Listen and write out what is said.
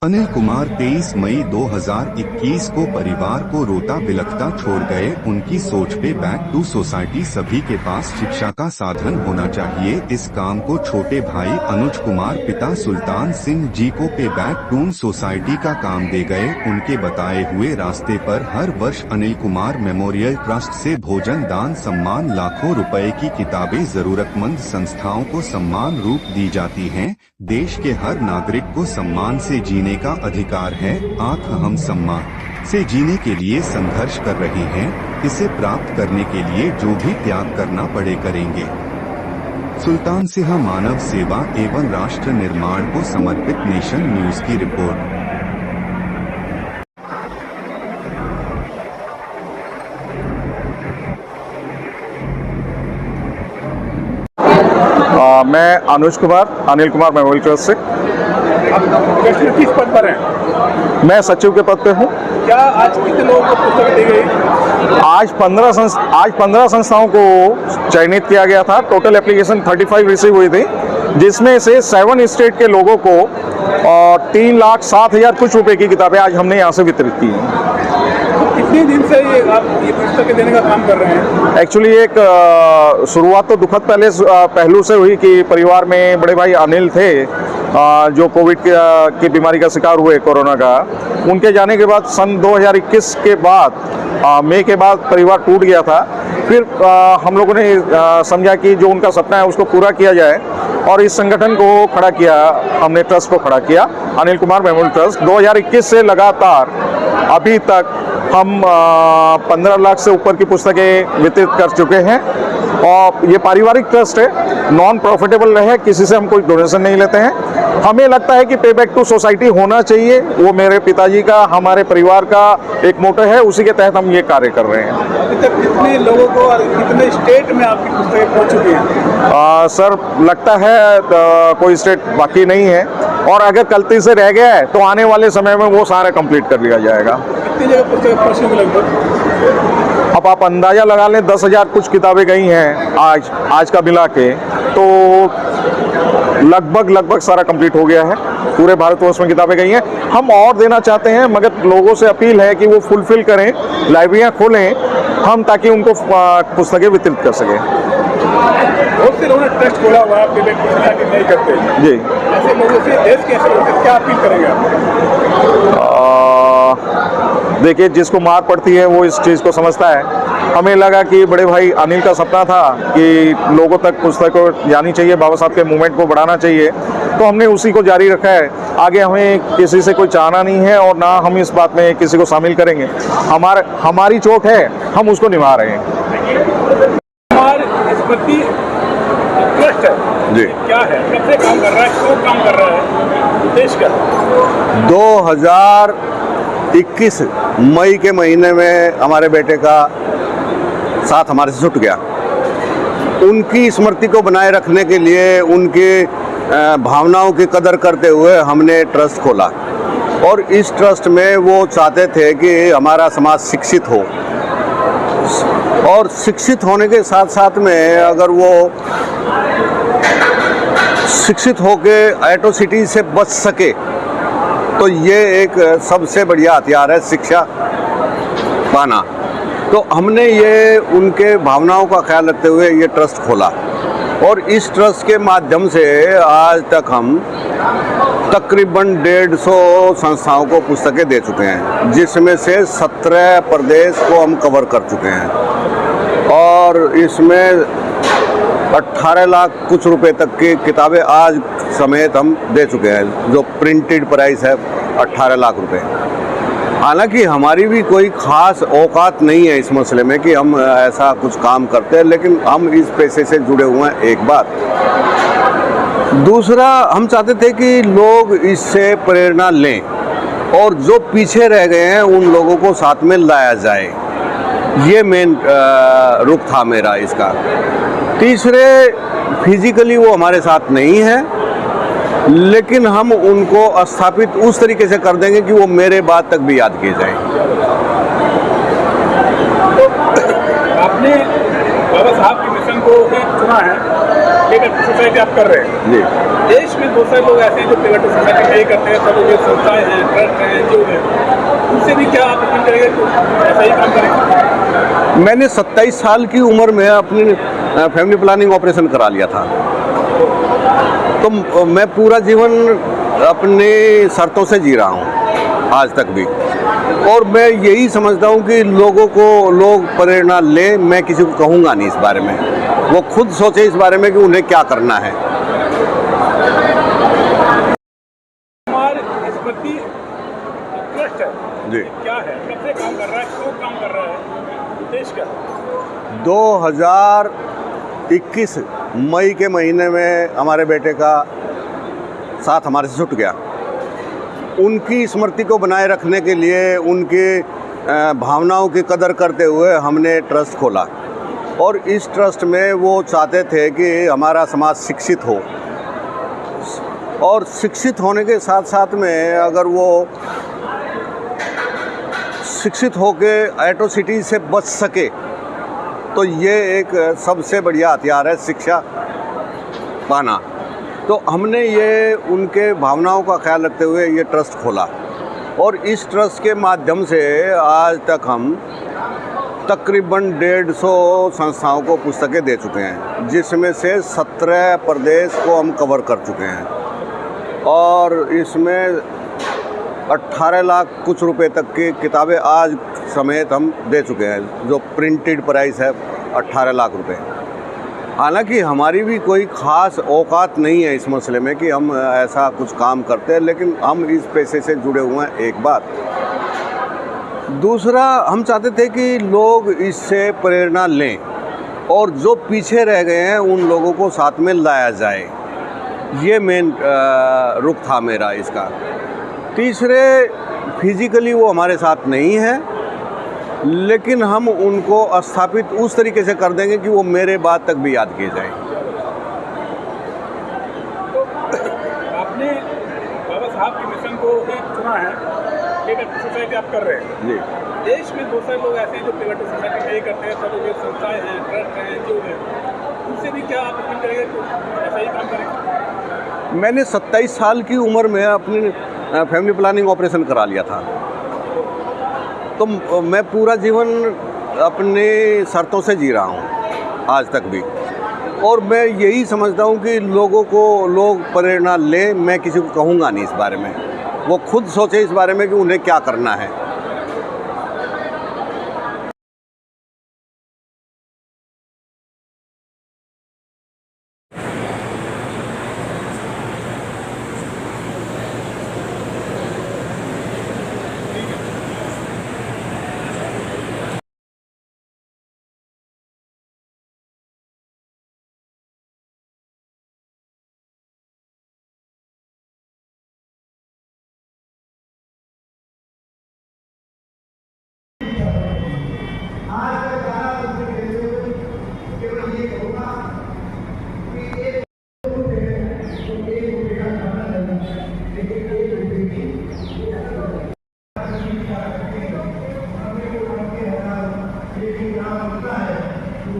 अनिल कुमार 23 मई 2021 को परिवार को रोता बिलखता छोड़ गए। उनकी सोच पे बैक टू सोसाइटी। सभी के पास शिक्षा का साधन होना चाहिए। इस काम को छोटे भाई अनुज कुमार पिता सुल्तान सिंह जी को पे बैक टू सोसाइटी का काम दे गए। उनके बताए हुए रास्ते पर हर वर्ष अनिल कुमार मेमोरियल ट्रस्ट से भोजन दान सम्मान लाखों रुपए की किताबें जरूरतमंद संस्थाओं को सम्मान रूप दी जाती हैं। देश के हर नागरिक को सम्मान से जीने का अधिकार है। आंख हम सम्मान से जीने के लिए संघर्ष कर रहे हैं। इसे प्राप्त करने के लिए जो भी त्याग करना पड़े करेंगे। सुल्तान सिंह मानव सेवा एवं राष्ट्र निर्माण को समर्पित नेशन न्यूज की रिपोर्ट। मैं अनुज कुमार अनिल कुमार मेमोरियल ट्रस्ट से। आप किस पद पर हैं? मैं सचिव के पद पे हूँ। क्या आज कितने लोगों को पुस्तक दी गई? आज 15 संस्थाओं को चयनित किया गया था। टोटल एप्लीकेशन 35 रिसीव हुई थी, जिसमें से 7 स्टेट के लोगों को 3,07,000 कुछ रुपए की किताबें आज हमने यहाँ से वितरित की हैं। कितने दिन से आप ये पुस्तकें देने का काम कर रहे हैं? एक्चुअली एक शुरुआत तो दुखद पहलू से हुई कि परिवार में बड़े भाई अनिल थे जो कोविड की बीमारी का शिकार हुए, कोरोना का। उनके जाने के बाद सन 2021 के बाद मई के बाद परिवार टूट गया था। फिर हम लोगों ने समझा कि जो उनका सपना है उसको पूरा किया जाए और इस संगठन को खड़ा किया। हमने ट्रस्ट को खड़ा किया, अनिल कुमार मेमोरियल ट्रस्ट। 2021 से लगातार अभी तक हम 15 लाख से ऊपर की पुस्तकें वितरित कर चुके हैं। और ये पारिवारिक ट्रस्ट है, नॉन प्रॉफिटेबल रहे, किसी से हम कोई डोनेशन नहीं लेते हैं। हमें लगता है कि पे बैक टू सोसाइटी होना चाहिए। वो मेरे पिताजी का, हमारे परिवार का एक मोटो है, उसी के तहत हम ये कार्य कर रहे हैं। अभी तक कितने लोगों को और कितने स्टेट में आपकी पुस्तकें पहुंच चुकी हैं? सर लगता है कोई स्टेट बाकी नहीं है, और अगर गलती से रह गया है तो आने वाले समय में वो सारा कंप्लीट कर लिया जाएगा। कितनी जगह पुस्तकें पहुंचेंगी लगभग? अब आप अंदाजा लगा लें, 10,000 कुछ किताबें गई हैं आज का मिला के, तो लगभग सारा कंप्लीट हो गया है। पूरे भारतवर्ष में किताबें गई हैं। हम और देना चाहते हैं, मगर लोगों से अपील है कि वो फुलफिल करें, लाइब्रेरियाँ खोलें हम, ताकि उनको पुस्तकें वितरित कर सकें। बहुत से लोगों ने ट्रस्ट खोला हुआ है, पे बैक पुस्तकें नहीं करते जी। ऐसे लोगों से देश के ऐसे लोगों से क्या अपील करेंगे आप? देखिए, जिसको मार पड़ती है वो इस चीज़ को समझता है। हमें लगा कि बड़े भाई अनिल का सपना था कि लोगों तक पुस्तक जानी चाहिए, बाबा साहब के मूवमेंट को बढ़ाना चाहिए, तो हमने उसी को जारी रखा है। आगे हमें किसी से कोई चाहना नहीं है और ना हम इस बात में किसी को शामिल करेंगे। हमारी चोट है, हम उसको निभा रहे हैं। स्मृति ट्रस्ट है जी, क्या है, कब से काम कर रहा है, क्यों काम कर रहा है, देश का? 2021 मई के महीने में हमारे बेटे का साथ हमारे से छूट गया। उनकी स्मृति को बनाए रखने के लिए, उनके भावनाओं की कदर करते हुए हमने ट्रस्ट खोला। और इस ट्रस्ट में वो चाहते थे कि हमारा समाज शिक्षित हो, और शिक्षित होने के साथ साथ में अगर वो शिक्षित होके एट्रोसिटी से बच सके, तो ये एक सबसे बढ़िया हथियार है शिक्षा पाना। तो हमने ये उनके भावनाओं का ख्याल रखते हुए ये ट्रस्ट खोला, और इस ट्रस्ट के माध्यम से आज तक हम तकरीबन 150 संस्थाओं को पुस्तकें दे चुके हैं, जिसमें से 17 प्रदेश को हम कवर कर चुके हैं। और इसमें 18 लाख कुछ रुपए तक की किताबें आज समेत हम दे चुके हैं, जो प्रिंटेड प्राइस है 18 लाख रुपए। हालांकि हमारी भी कोई खास औकात नहीं है इस मसले में कि हम ऐसा कुछ काम करते हैं, लेकिन हम इस पैसे से जुड़े हुए हैं, एक बात। दूसरा, हम चाहते थे कि लोग इससे प्रेरणा लें और जो पीछे रह गए हैं उन लोगों को साथ में लाया जाए। ये मेन रुख था मेरा इसका। तीसरे, फिजिकली वो हमारे साथ नहीं है, लेकिन हम उनको स्थापित उस तरीके से कर देंगे कि वो मेरे बाद तक भी याद किए जाएं। आपने बाबा साहब के मिशन को ही चुना है, प्लेगेटिव सोसाइटी आप कर रहे हैं। जी। देश में बहुत सारे लोग ऐसे हैं जो प्लेगेटिव सोसाइटी नहीं करते हैं, सब जो संस्थाएं हैं, ट्रस्ट हैं, एनजीओ हैं, उनसे भी क्या आप अपील करेंगे कि ऐसा ही काम करें? मैंने 27 साल की उम्र में अपनी फैमिली प्लानिंग ऑपरेशन करा लिया था, तो मैं पूरा जीवन अपनी शर्तों से जी रहा हूँ आज तक भी। और मैं यही समझता हूँ कि लोग प्रेरणा लें। मैं किसी को कहूँगा नहीं इस बारे में, वो खुद सोचे इस बारे में कि उन्हें क्या करना है। हमारे स्मृति ट्रस्ट है जी। क्या है, कब से काम कर रहा है, क्यों काम कर रहा है, उद्देश्य क्या है? 2021 मई के महीने में हमारे बेटे का साथ हमारे से छूट गया। उनकी स्मृति को बनाए रखने के लिए, उनकी भावनाओं की कदर करते हुए हमने ट्रस्ट खोला। और इस ट्रस्ट में वो चाहते थे कि हमारा समाज शिक्षित हो, और शिक्षित होने के साथ साथ में अगर वो शिक्षित होके एट्रोसिटी से बच सके तो ये एक सबसे बढ़िया हथियार है, शिक्षा पाना। तो हमने ये उनके भावनाओं का ख्याल रखते हुए ये ट्रस्ट खोला, और इस ट्रस्ट के माध्यम से आज तक हम तकरीबन 150 संस्थाओं को पुस्तकें दे चुके हैं, जिसमें से 17 प्रदेश को हम कवर कर चुके हैं, और इसमें 18 लाख कुछ रुपए तक की किताबें आज समेत हम दे चुके हैं, जो प्रिंटेड प्राइस है 18 लाख रुपए। हालांकि हमारी भी कोई ख़ास औकात नहीं है इस मसले में कि हम ऐसा कुछ काम करते हैं, लेकिन हम इस पेशे से जुड़े हुए हैं, एक बात। दूसरा, हम चाहते थे कि लोग इससे प्रेरणा लें और जो पीछे रह गए हैं उन लोगों को साथ में लाया जाए। ये मेन रुख था मेरा इसका। तीसरे, फिजिकली वो हमारे साथ नहीं है, लेकिन हम उनको स्थापित उस तरीके से कर देंगे कि वो मेरे बाद तक भी याद किए जाएं। तो आपने बाबा साहब के मिशन को ही चुना है, प्लेगेटिव सोसाइटी आप कर रहे हैं। जी। देश में बहुत सारे लोग ऐसे हैं जो प्लेगेटिव सोसाइटी नहीं करते हैं, सब जो संस्थाएं हैं, ट्रस्ट हैं, एनजीओ हैं, उनसे भी क्या आप अपील करेंगे कि ऐसा ही काम करें? मैंने 27 साल की उम्र में अपनी फैमिली प्लानिंग ऑपरेशन करा लिया था, तो मैं पूरा जीवन अपनी शर्तों से जी रहा हूँ आज तक भी। और मैं यही समझता हूँ कि लोग प्रेरणा लें। मैं किसी को कहूँगा नहीं इस बारे में, वो खुद सोचे इस बारे में कि उन्हें क्या करना है। लेकिन यहाँ होता है तो